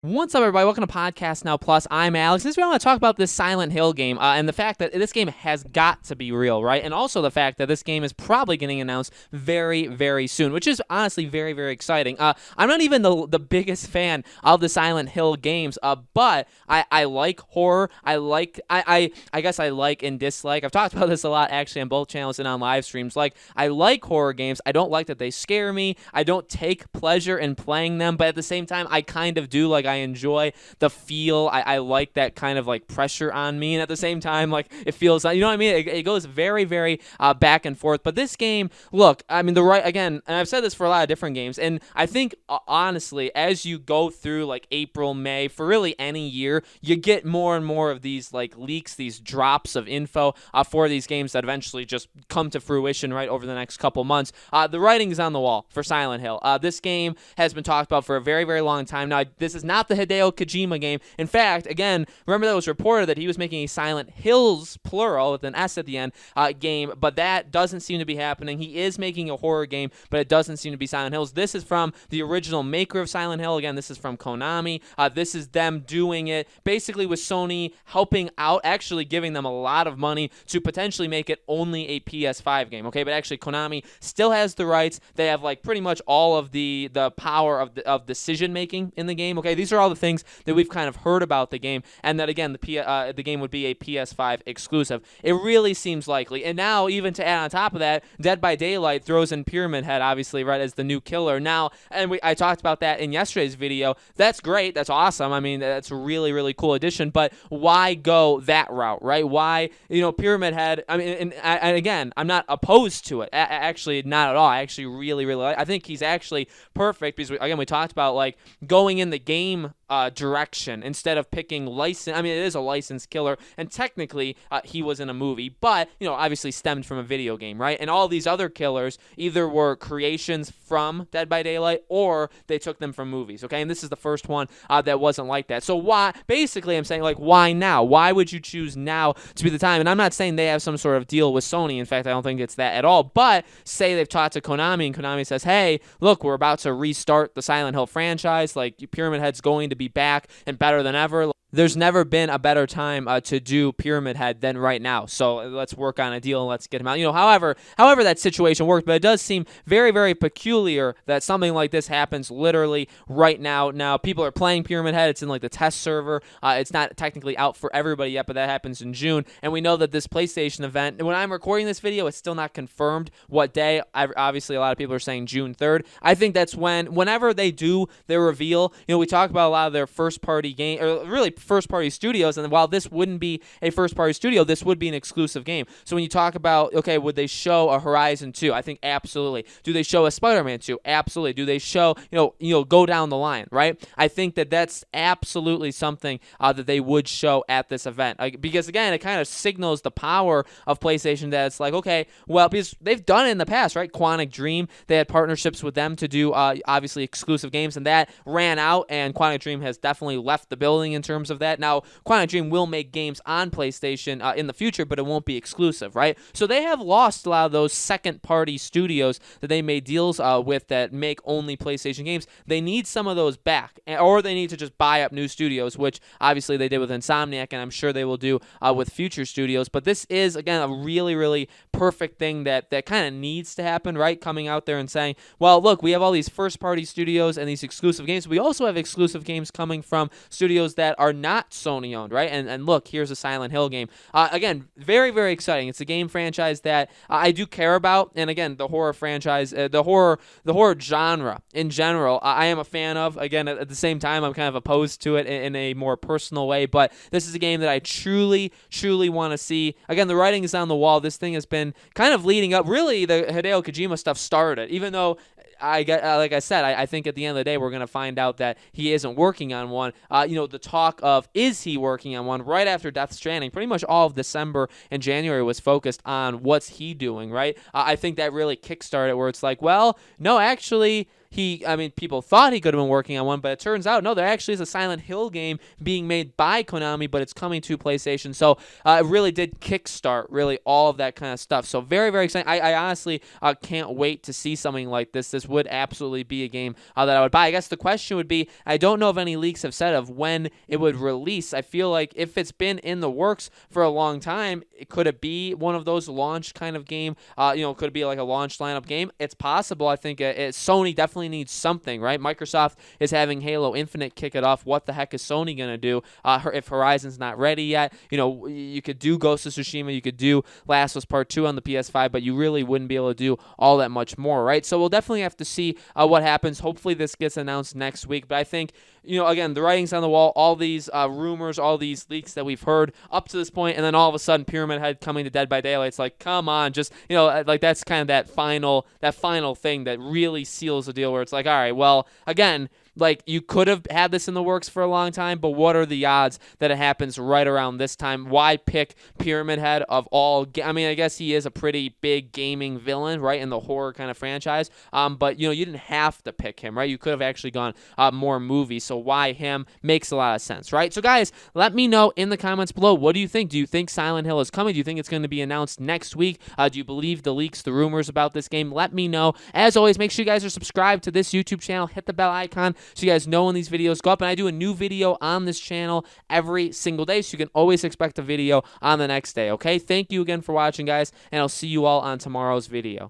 What's up, everybody? Welcome to Podcast Now Plus. I'm Alex. This week I want to talk about this Silent Hill game and the fact that this game has got to be real, right? And also the fact that this game is probably getting announced very, very soon, which is honestly very, very exciting. I'm not even the biggest fan of the Silent Hill games, but I like horror. I guess I like and dislike. I've talked about this a lot actually on both channels and on live streams. Like, I like horror games. I don't like that they scare me. I don't take pleasure in playing them, but at the same time, I kind of do. Like, I enjoy the feel. I like that kind of like pressure on me, and at the same time, like, it feels, you know what I mean? It goes very, very back and forth. But this game, look, I mean, again, and I've said this for a lot of different games, and I think honestly, as you go through like April, May, for really any year, you get more and more of these like leaks, these drops of info for these games that eventually just come to fruition right over the next couple months. The writing is on the wall for Silent Hill. This game has been talked about for a very, very long time now. This is not the Hideo Kojima game. In fact, again, remember that was reported that he was making a Silent Hills, plural, with an S at the end, game, but that doesn't seem to be happening. He is making a horror game, but it doesn't seem to be Silent Hills. This is from the original maker of Silent Hill. Again, this is from Konami. This is them doing it basically with Sony helping out, actually giving them a lot of money to potentially make it only a PS5 game, okay? But actually, Konami still has the rights. They have like pretty much all of the power of decision making in the game, okay? These are all the things that we've kind of heard about the game, and that again, the game would be a PS5 exclusive. It really seems likely. And now, even to add on top of that, Dead by Daylight throws in Pyramid Head, obviously, right, as the new killer. Now, and I talked about that in yesterday's video. That's great. That's awesome. I mean, that's a really, really cool addition. But why go that route, right? Why, Pyramid Head? I mean, and again, I'm not opposed to it. Actually, not at all. I actually really, really like. I think he's actually perfect because again, we talked about like going in the game direction instead of picking license. I mean, it is a licensed killer, and technically he was in a movie, but obviously stemmed from a video game, right? And all these other killers either were creations from Dead by Daylight or they took them from movies, okay? And this is the first one that wasn't like that. So why? Basically, I'm saying, like, why now? Why would you choose now to be the time? And I'm not saying they have some sort of deal with Sony. In fact, I don't think it's that at all. But say they've talked to Konami, and Konami says, hey, look, we're about to restart the Silent Hill franchise. Like, Pyramid Head's going to be back and better than ever. There's never been a better time to do Pyramid Head than right now. So let's work on a deal and let's get him out. However that situation worked, but it does seem very, very peculiar that something like this happens literally right now. Now, people are playing Pyramid Head. It's in like the test server. It's not technically out for everybody yet, but that happens in June. And we know that this PlayStation event, when I'm recording this video, it's still not confirmed what day. Obviously, a lot of people are saying June 3rd. I think that's whenever they do their reveal, we talk about a lot of their first-party game, or really first-party studios, and while this wouldn't be a first-party studio, this would be an exclusive game. So when you talk about, okay, would they show a Horizon 2? I think absolutely. Do they show a Spider-Man 2? Absolutely. Do they show, go down the line, right? I think that that's absolutely something that they would show at this event. Because, again, it kind of signals the power of PlayStation that it's like, okay, well, because they've done it in the past, right? Quantic Dream, they had partnerships with them to do, obviously, exclusive games, and that ran out, and Quantic Dream has definitely left the building in terms of that. Now, Quantic Dream will make games on PlayStation in the future, but it won't be exclusive, right? So they have lost a lot of those second-party studios that they made deals with that make only PlayStation games. They need some of those back, or they need to just buy up new studios, which obviously they did with Insomniac, and I'm sure they will do with future studios. But this is, again, a really, really perfect thing that kind of needs to happen, right? Coming out there and saying, well, look, we have all these first-party studios and these exclusive games. We also have exclusive games coming from studios that are not Sony owned, right? And look, here's a Silent Hill game. Again, very, very exciting. It's a game franchise that I do care about, and again, the horror franchise, the horror genre in general, I am a fan of. Again, at the same time, I'm kind of opposed to it in a more personal way, but this is a game that I truly, truly want to see. Again, the writing is on the wall. This thing has been kind of leading up. Really, the Hideo Kojima stuff started, even though like I said, I think at the end of the day, we're going to find out that he isn't working on one. The talk of, is he working on one right after Death Stranding? Pretty much all of December and January was focused on what's he doing, right? I think that really kickstarted where it's like, well, no, actually, people thought he could have been working on one, but it turns out, no, there actually is a Silent Hill game being made by Konami, but it's coming to PlayStation. So it really did kickstart really all of that kind of stuff. So very, very exciting. I honestly can't wait to see something like this. This would absolutely be a game that I would buy. I guess the question would be, I don't know if any leaks have said of when it would release. I feel like if it's been in the works for a long time, could it be one of those launch kind of game? Could it be like a launch lineup game? It's possible. I think Sony definitely needs something, right? Microsoft is having Halo Infinite kick it off. What the heck is Sony going to do if Horizon's not ready yet? You could do Ghost of Tsushima, you could do Last of Us Part 2 on the PS5, but you really wouldn't be able to do all that much more, right? So we'll definitely have to see what happens. Hopefully this gets announced next week, but I think, again, the writing's on the wall, all these rumors, all these leaks that we've heard up to this point, and then all of a sudden Pyramid Head coming to Dead by Daylight. It's like, come on, just, like that's kind of that final thing that really seals the deal, where it's like, all right, well, again, like, you could have had this in the works for a long time, but what are the odds that it happens right around this time? Why pick Pyramid Head of all? I guess he is a pretty big gaming villain, right, in the horror kind of franchise. But you didn't have to pick him, right? You could have actually gone more movie. So why him? Makes a lot of sense, right? So guys, let me know in the comments below. What do you think? Do you think Silent Hill is coming? Do you think it's going to be announced next week? Do you believe the leaks, the rumors about this game? Let me know. As always, make sure you guys are subscribed to this YouTube channel. Hit the bell icon so you guys know when these videos go up. And I do a new video on this channel every single day, so you can always expect a video on the next day, okay? Thank you again for watching, guys, and I'll see you all on tomorrow's video.